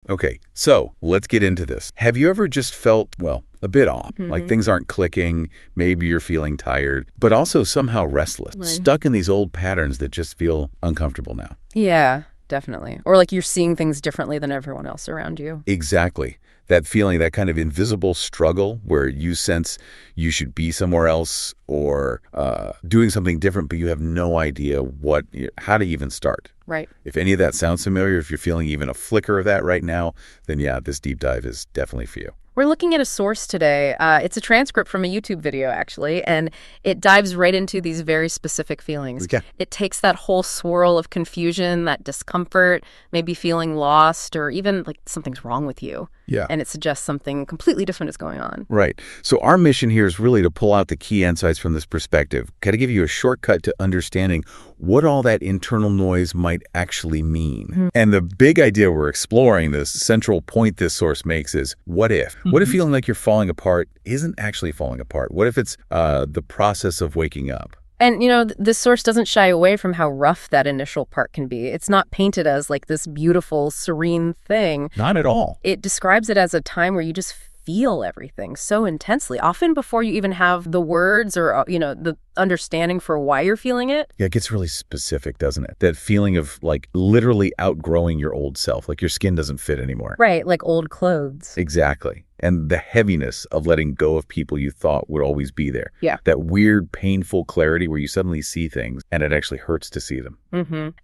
Okay, so let's get into this. Have you ever just felt, well, a bit off, like things aren't clicking, maybe you're feeling tired, but also somehow restless, stuck in these old patterns that just feel uncomfortable now? Yeah, definitely. Or like you're seeing things differently than everyone else around you. Exactly. That feeling, that kind of invisible struggle where you sense you should be somewhere else or doing something different, but you have no idea how to even start. Right. If any of that sounds familiar, if you're feeling even a flicker of that right now, then yeah, this deep dive is definitely for you. We're looking at a source today. It's a transcript from a YouTube video, actually, and it dives right into these very specific feelings. Okay. It takes that whole swirl of confusion, that discomfort, maybe feeling lost, or even like something's wrong with you. Yeah. And it suggests something completely different is going on. Right. So our mission here is really to pull out the key insights from this perspective, kind of give you a shortcut to understanding what all that internal noise might actually mean. And the big idea we're exploring, this central point this source makes is, what if? What if feeling like you're falling apart isn't actually falling apart? What if it's the process of waking up? And, this source doesn't shy away from how rough that initial part can be. It's not painted as like this beautiful, serene thing. Not at all. It describes it as a time where you just feel everything so intensely, often before you even have the words or, the understanding for why you're feeling it. Yeah, it gets really specific, doesn't it? That feeling of like literally outgrowing your old self, like your skin doesn't fit anymore. Right, like old clothes. Exactly. And the heaviness of letting go of people you thought would always be there. Yeah. That weird, painful clarity where you suddenly see things and it actually hurts to see them.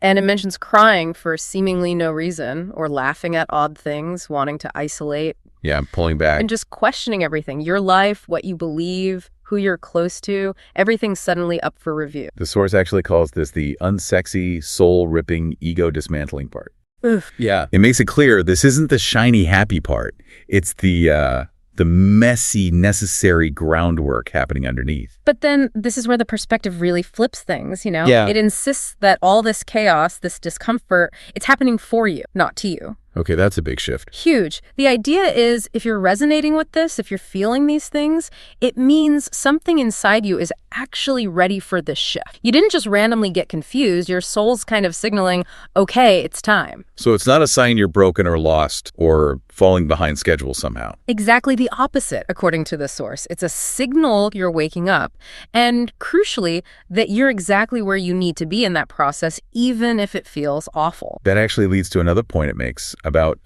And it mentions crying for seemingly no reason or laughing at odd things, wanting to isolate. Yeah, I'm pulling back. And just questioning everything. Your life, what you believe, who you're close to, everything's suddenly up for review. The source actually calls this the unsexy, soul-ripping, ego dismantling part. Oof. Yeah. It makes it clear this isn't the shiny, happy part. It's the messy, necessary groundwork happening underneath. But then this is where the perspective really flips things, Yeah. It insists that all this chaos, this discomfort, it's happening for you, not to you. Okay, that's a big shift. Huge. The idea is if you're resonating with this, if you're feeling these things, it means something inside you is actually ready for this shift. You didn't just randomly get confused. Your soul's kind of signaling, okay, it's time. So it's not a sign you're broken or lost or falling behind schedule somehow. Exactly the opposite, according to the source. It's a signal you're waking up, and crucially, that you're exactly where you need to be in that process, even if it feels awful. That actually leads to another point it makes about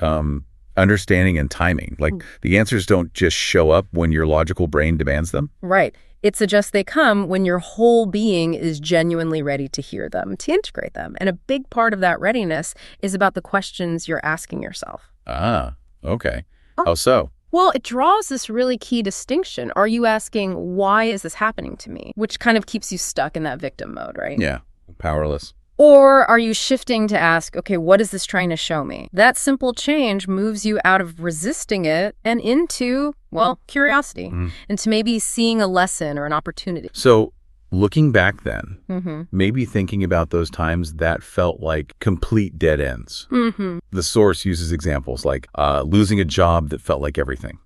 understanding and timing. Like the answers don't just show up when your logical brain demands them. Right. It suggests they come when your whole being is genuinely ready to hear them, to integrate them. And a big part of that readiness is about the questions you're asking yourself. Ah, okay. How so? Well, it draws this really key distinction. Are you asking, why is this happening to me? Which kind of keeps you stuck in that victim mode, right? Yeah, powerless. Or are you shifting to ask, okay, what is this trying to show me? That simple change moves you out of resisting it and into, well, curiosity, and to maybe seeing a lesson or an opportunity. So looking back then, maybe thinking about those times that felt like complete dead ends. The source uses examples like losing a job that felt like everything.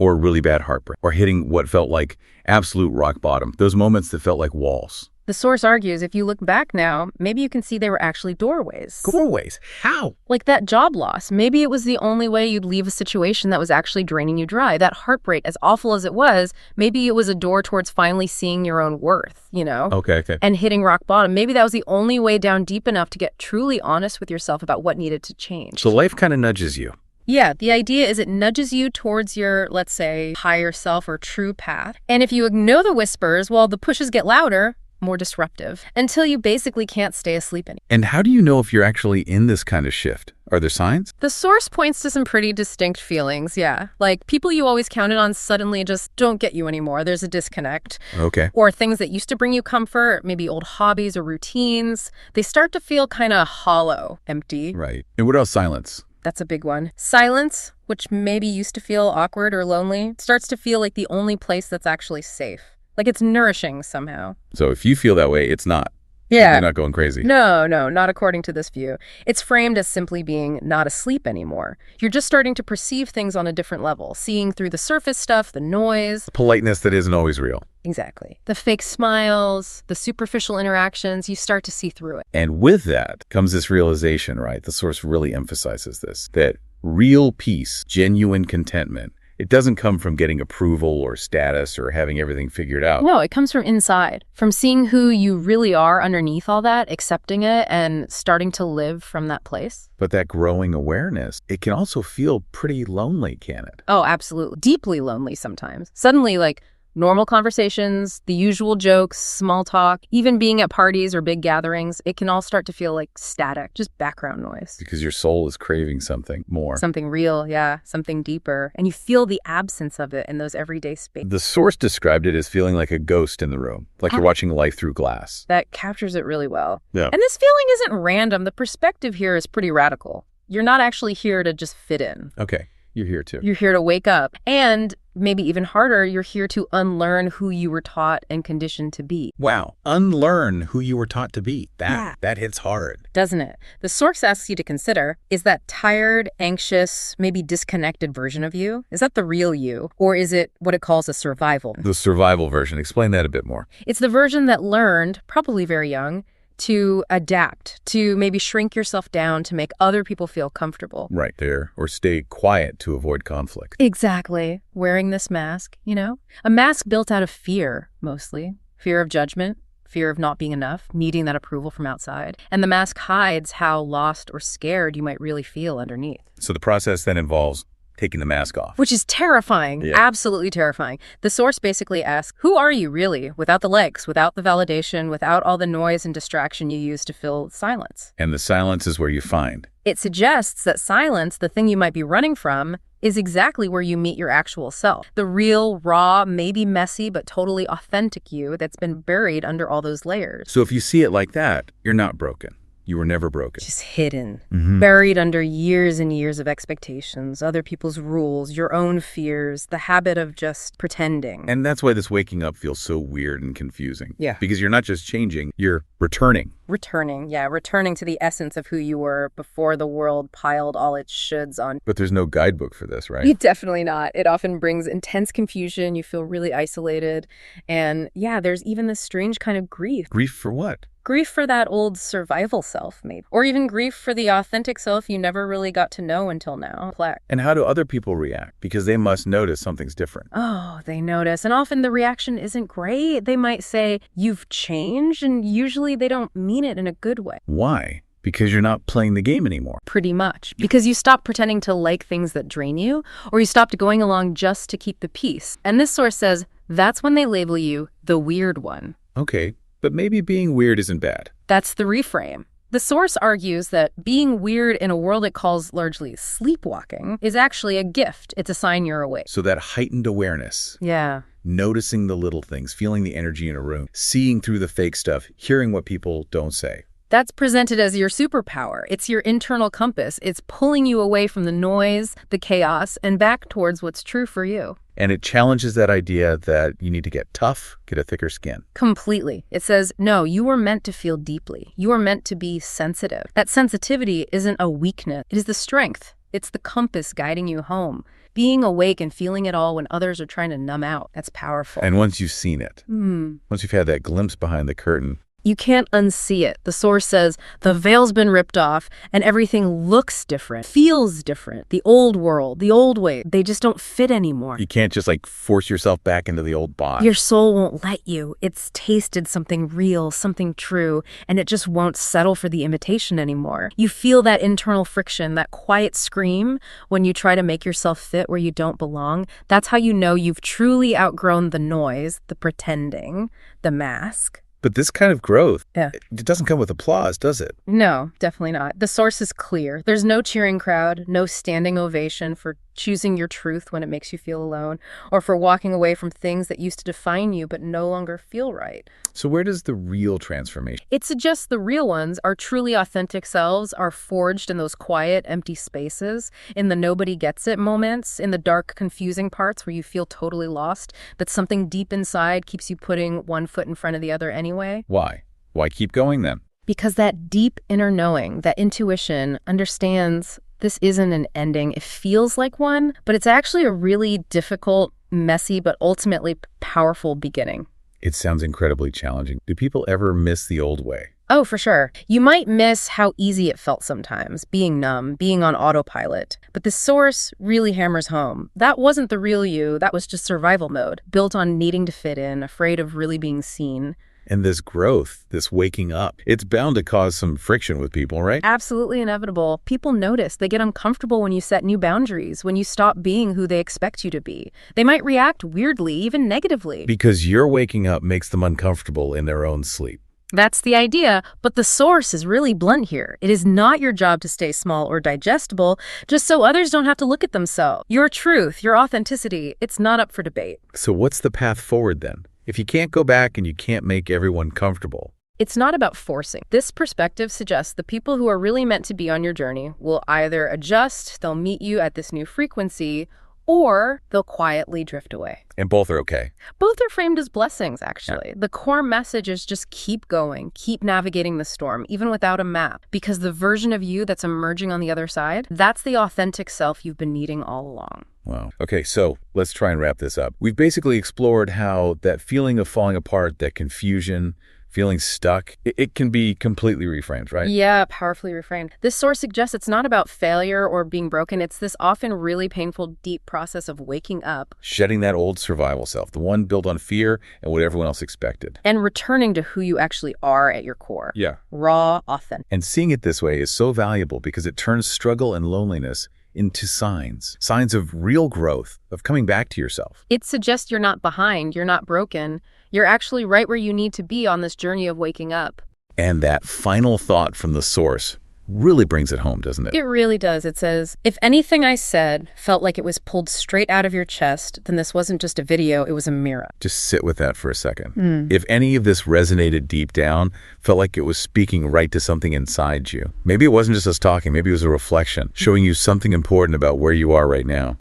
Or really bad heartbreak, or hitting what felt like absolute rock bottom, those moments that felt like walls. The source argues if you look back now, maybe you can see they were actually doorways. Doorways? How? Like that job loss. Maybe it was the only way you'd leave a situation that was actually draining you dry. That heartbreak, as awful as it was, maybe it was a door towards finally seeing your own worth, Okay. And hitting rock bottom. Maybe that was the only way down deep enough to get truly honest with yourself about what needed to change. So life kind of nudges you. Yeah, the idea is it nudges you towards your, let's say, higher self or true path. And if you ignore the whispers, well, the pushes get louder, more disruptive, until you basically can't stay asleep anymore. And how do you know if you're actually in this kind of shift? Are there signs? The source points to some pretty distinct feelings, yeah. Like people you always counted on suddenly just don't get you anymore. There's a disconnect. Okay. Or things that used to bring you comfort, maybe old hobbies or routines, they start to feel kind of hollow, empty. Right. And what else? Silence. That's a big one. Silence, which maybe used to feel awkward or lonely, starts to feel like the only place that's actually safe. Like it's nourishing somehow. So if you feel that way, it's not. Yeah. You're not going crazy. No, not according to this view. It's framed as simply being not asleep anymore. You're just starting to perceive things on a different level, seeing through the surface stuff, the noise. Politeness that isn't always real. Exactly. The fake smiles, the superficial interactions, you start to see through it. And with that comes this realization, right? The source really emphasizes this, that Real peace, genuine contentment. It doesn't come from getting approval or status or having everything figured out. No, it comes from inside, from seeing who you really are underneath all that, accepting it, and starting to live from that place. But that growing awareness, it can also feel pretty lonely, can it? Oh, absolutely. Deeply lonely sometimes. Suddenly, like, normal conversations, the usual jokes, small talk, even being at parties or big gatherings, it can all start to feel like static, just background noise. Because your soul is craving something more. Something real, yeah, something deeper. And you feel the absence of it in those everyday spaces. The source described it as feeling like a ghost in the room, like you're watching life through glass. That captures it really well. Yeah. And this feeling isn't random. The perspective here is pretty radical. You're not actually here to just fit in. Okay, you're here too. You're here to wake up. And maybe even harder, you're here to unlearn who you were taught and conditioned to be. Wow, unlearn who you were taught to be. That hits hard. Doesn't it? The source asks you to consider, is that tired, anxious, maybe disconnected version of you? Is that the real you? Or is it what it calls a survival? The survival version. Explain that a bit more. It's the version that learned, probably very young, to adapt, to maybe shrink yourself down to make other people feel comfortable. Right there. Or stay quiet to avoid conflict. Exactly. Wearing this mask, you know? A mask built out of fear, mostly. Fear of judgment, fear of not being enough, needing that approval from outside. And the mask hides how lost or scared you might really feel underneath. So the process then involves taking the mask off. Which is terrifying, absolutely terrifying. The source basically asks, who are you really, without the legs, without the validation, without all the noise and distraction you use to fill silence? And the silence is where you find. It suggests that silence, the thing you might be running from, is exactly where you meet your actual self. The real, raw, maybe messy, but totally authentic you that's been buried under all those layers. So if you see it like that, you're not broken. You were never broken. Just hidden, buried under years and years of expectations, other people's rules, your own fears, the habit of just pretending. And that's why this waking up feels so weird and confusing. Yeah. Because you're not just changing, you're returning. Returning to the essence of who you were before the world piled all its shoulds on. But there's no guidebook for this, right? Definitely not. It often brings intense confusion. You feel really isolated. And yeah, there's even this strange kind of grief. Grief for what? Grief for that old survival self, maybe. Or even grief for the authentic self you never really got to know until now. And how do other people react? Because they must notice something's different. Oh, they notice. And often the reaction isn't great. They might say, you've changed, and usually they don't mean it in a good way. Why? Because you're not playing the game anymore. Pretty much. Because you stopped pretending to like things that drain you, or you stopped going along just to keep the peace. And this source says that's when they label you the weird one. Okay. But maybe being weird isn't bad. That's the reframe. The source argues that being weird in a world it calls largely sleepwalking is actually a gift. It's a sign you're awake. So that heightened awareness. Yeah. Noticing the little things, feeling the energy in a room, seeing through the fake stuff, hearing what people don't say. That's presented as your superpower. It's your internal compass. It's pulling you away from the noise, the chaos, and back towards what's true for you. And it challenges that idea that you need to get tough, get a thicker skin. Completely. It says, no, you were meant to feel deeply. You were meant to be sensitive. That sensitivity isn't a weakness. It is the strength. It's the compass guiding you home. Being awake and feeling it all when others are trying to numb out. That's powerful. And once you've seen it, once you've had that glimpse behind the curtain, you can't unsee it. The source says the veil's been ripped off and everything looks different, feels different. The old world, the old way, they just don't fit anymore. You can't just force yourself back into the old box. Your soul won't let you. It's tasted something real, something true, and it just won't settle for the imitation anymore. You feel that internal friction, that quiet scream when you try to make yourself fit where you don't belong. That's how you know you've truly outgrown the noise, the pretending, the mask. But this kind of growth, Yeah. It doesn't come with applause, does it? No, definitely not. The source is clear. There's no cheering crowd, no standing ovation for choosing your truth when it makes you feel alone, or for walking away from things that used to define you but no longer feel right. So where does the real transformation? It suggests the real ones, our truly authentic selves, are forged in those quiet, empty spaces, in the nobody gets it moments, in the dark, confusing parts where you feel totally lost, but something deep inside keeps you putting one foot in front of the other anyway. Why? Why keep going then? Because that deep inner knowing, that intuition, understands this isn't an ending. It feels like one, but it's actually a really difficult, messy, but ultimately powerful beginning. It sounds incredibly challenging. Do people ever miss the old way? Oh, for sure. You might miss how easy it felt sometimes, being numb, being on autopilot. But the source really hammers home. That wasn't the real you, that was just survival mode, built on needing to fit in, afraid of really being seen. And this growth, this waking up, it's bound to cause some friction with people, right? Absolutely inevitable. People notice. They get uncomfortable when you set new boundaries, when you stop being who they expect you to be. They might react weirdly, even negatively. Because your waking up makes them uncomfortable in their own sleep. That's the idea, but the source is really blunt here. It is not your job to stay small or digestible, just so others don't have to look at themselves. Your truth, your authenticity, it's not up for debate. So what's the path forward then? If you can't go back and you can't make everyone comfortable. It's not about forcing. This perspective suggests the people who are really meant to be on your journey will either adjust, they'll meet you at this new frequency, or they'll quietly drift away. And both are okay. Both are framed as blessings, actually. Yeah. The core message is just keep going, keep navigating the storm, even without a map, because the version of you that's emerging on the other side, that's the authentic self you've been needing all along. Wow. Okay, so let's try and wrap this up. We've basically explored how that feeling of falling apart, that confusion, feeling stuck, it can be completely reframed, right? Yeah, powerfully reframed. This source suggests it's not about failure or being broken. It's this often really painful, deep process of waking up. Shedding that old survival self, the one built on fear and what everyone else expected. And returning to who you actually are at your core. Yeah. Raw, authentic. And seeing it this way is so valuable because it turns struggle and loneliness into signs of real growth, of coming back to yourself. It suggests you're not behind, you're not broken. You're actually right where you need to be on this journey of waking up. And that final thought from the source really brings it home, doesn't it? It really does. It says, if anything I said felt like it was pulled straight out of your chest, then this wasn't just a video, it was a mirror. Just sit with that for a second. If any of this resonated deep down, felt like it was speaking right to something inside you. Maybe it wasn't just us talking, maybe it was a reflection, showing you something important about where you are right now.